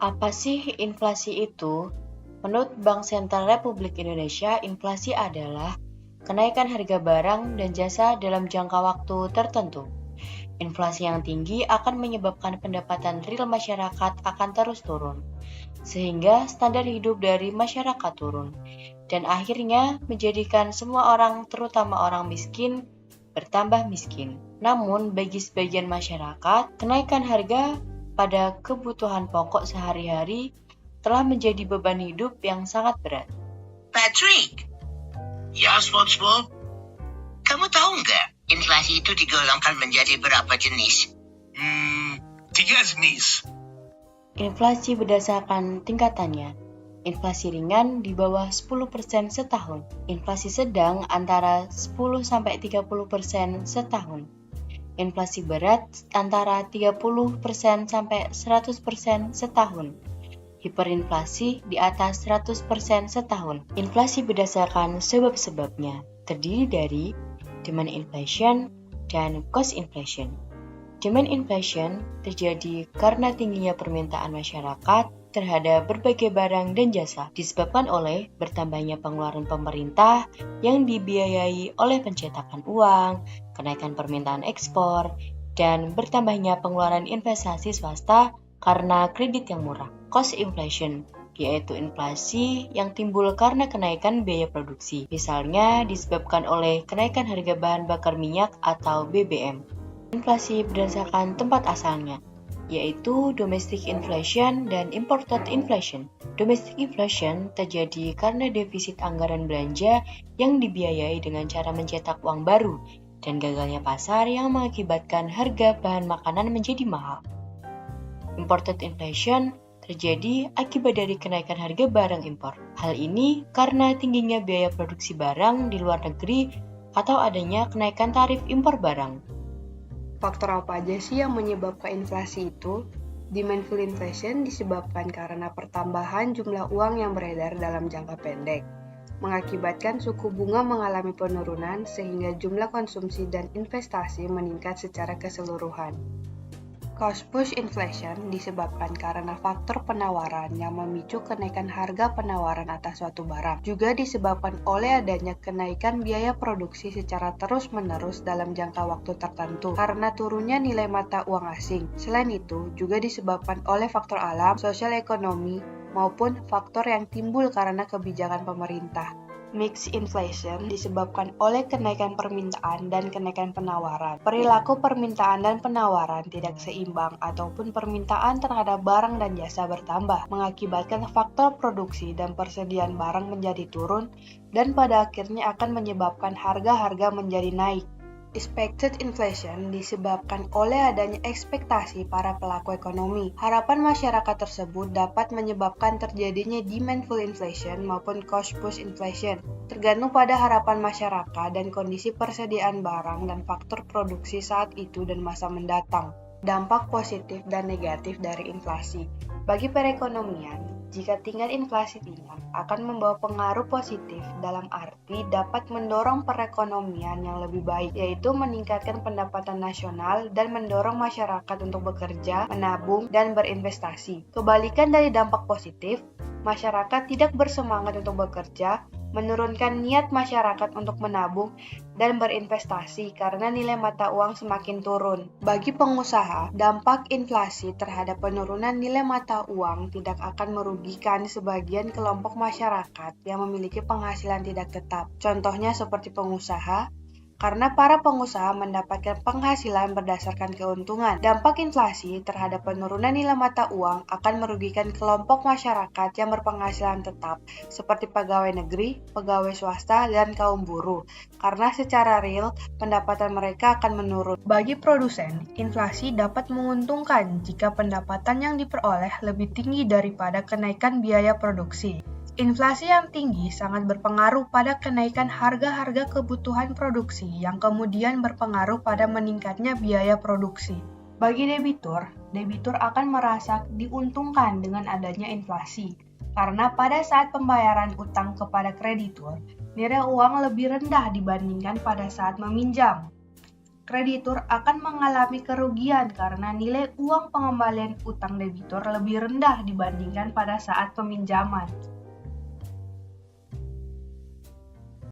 Apa sih inflasi itu? Menurut Bank Sentral Republik Indonesia, inflasi adalah kenaikan harga barang dan jasa dalam jangka waktu tertentu. Inflasi yang tinggi akan menyebabkan pendapatan real masyarakat akan terus turun, sehingga standar hidup dari masyarakat turun, dan akhirnya menjadikan semua orang, terutama orang miskin, bertambah miskin. Namun, bagi sebagian masyarakat, kenaikan harga pada kebutuhan pokok sehari-hari telah menjadi beban hidup yang sangat berat. Patrick, Ya, SpongeBob. kamu tahu nggak inflasi itu digolongkan menjadi berapa jenis? 3 jenis. Inflasi berdasarkan tingkatannya. Inflasi ringan di bawah 10% setahun. Inflasi sedang antara 10-30% setahun. Inflasi berat antara 30% sampai 100% setahun. Hiperinflasi di atas 100% setahun. Inflasi berdasarkan sebab-sebabnya terdiri dari demand inflation dan cost inflation. Demand inflation terjadi karena tingginya permintaan masyarakat terhadap berbagai barang dan jasa disebabkan oleh bertambahnya pengeluaran pemerintah yang dibiayai oleh pencetakan uang, kenaikan permintaan ekspor, dan bertambahnya pengeluaran investasi swasta karena kredit yang murah. Cost inflation yaitu inflasi yang timbul karena kenaikan biaya produksi, misalnya disebabkan oleh kenaikan harga bahan bakar minyak atau BBM. Inflasi berdasarkan tempat asalnya, yaitu domestic inflation dan imported inflation. Domestic inflation terjadi karena defisit anggaran belanja yang dibiayai dengan cara mencetak uang baru dan gagalnya pasar yang mengakibatkan harga bahan makanan menjadi mahal. Imported inflation terjadi akibat dari kenaikan harga barang impor. Hal ini karena tingginya biaya produksi barang di luar negeri atau adanya kenaikan tarif impor barang. Faktor apa aja sih yang menyebabkan inflasi itu? Demandful inflation disebabkan karena pertambahan jumlah uang yang beredar dalam jangka pendek, mengakibatkan suku bunga mengalami penurunan sehingga jumlah konsumsi dan investasi meningkat secara keseluruhan. Cost push inflation disebabkan karena faktor penawaran yang memicu kenaikan harga penawaran atas suatu barang. Juga disebabkan oleh adanya kenaikan biaya produksi secara terus-menerus dalam jangka waktu tertentu karena turunnya nilai mata uang asing. Selain itu, juga disebabkan oleh faktor alam, sosial ekonomi, maupun faktor yang timbul karena kebijakan pemerintah. Mixed inflation disebabkan oleh kenaikan permintaan dan kenaikan penawaran. Perilaku permintaan dan penawaran tidak seimbang ataupun permintaan terhadap barang dan jasa bertambah, mengakibatkan faktor produksi dan persediaan barang menjadi turun dan pada akhirnya akan menyebabkan harga-harga menjadi naik. Expected inflation disebabkan oleh adanya ekspektasi para pelaku ekonomi. Harapan masyarakat tersebut dapat menyebabkan terjadinya demandful inflation maupun cost push inflation, tergantung pada harapan masyarakat dan kondisi persediaan barang dan faktor produksi saat itu dan masa mendatang. Dampak positif dan negatif dari inflasi. Bagi perekonomian, jika tingkat inflasi tinggi akan membawa pengaruh positif dalam arti dapat mendorong perekonomian yang lebih baik, yaitu meningkatkan pendapatan nasional dan mendorong masyarakat untuk bekerja, menabung, dan berinvestasi. Kebalikan dari dampak positif, masyarakat tidak bersemangat untuk bekerja, menurunkan niat masyarakat untuk menabung dan berinvestasi karena nilai mata uang semakin turun. Bagi pengusaha, dampak inflasi terhadap penurunan nilai mata uang tidak akan merugikan sebagian kelompok masyarakat yang memiliki penghasilan tidak tetap. Contohnya seperti pengusaha, karena para pengusaha mendapatkan penghasilan berdasarkan keuntungan. Dampak inflasi terhadap penurunan nilai mata uang akan merugikan kelompok masyarakat yang berpenghasilan tetap, seperti pegawai negeri, pegawai swasta, dan kaum buruh, karena secara real pendapatan mereka akan menurun. Bagi produsen, inflasi dapat menguntungkan jika pendapatan yang diperoleh lebih tinggi daripada kenaikan biaya produksi. Inflasi yang tinggi sangat berpengaruh pada kenaikan harga-harga kebutuhan produksi yang kemudian berpengaruh pada meningkatnya biaya produksi. Bagi debitur akan merasa diuntungkan dengan adanya inflasi, karena pada saat pembayaran utang kepada kreditur, nilai uang lebih rendah dibandingkan pada saat meminjam. kreditur akan mengalami kerugian karena nilai uang pengembalian utang debitur lebih rendah dibandingkan pada saat peminjaman.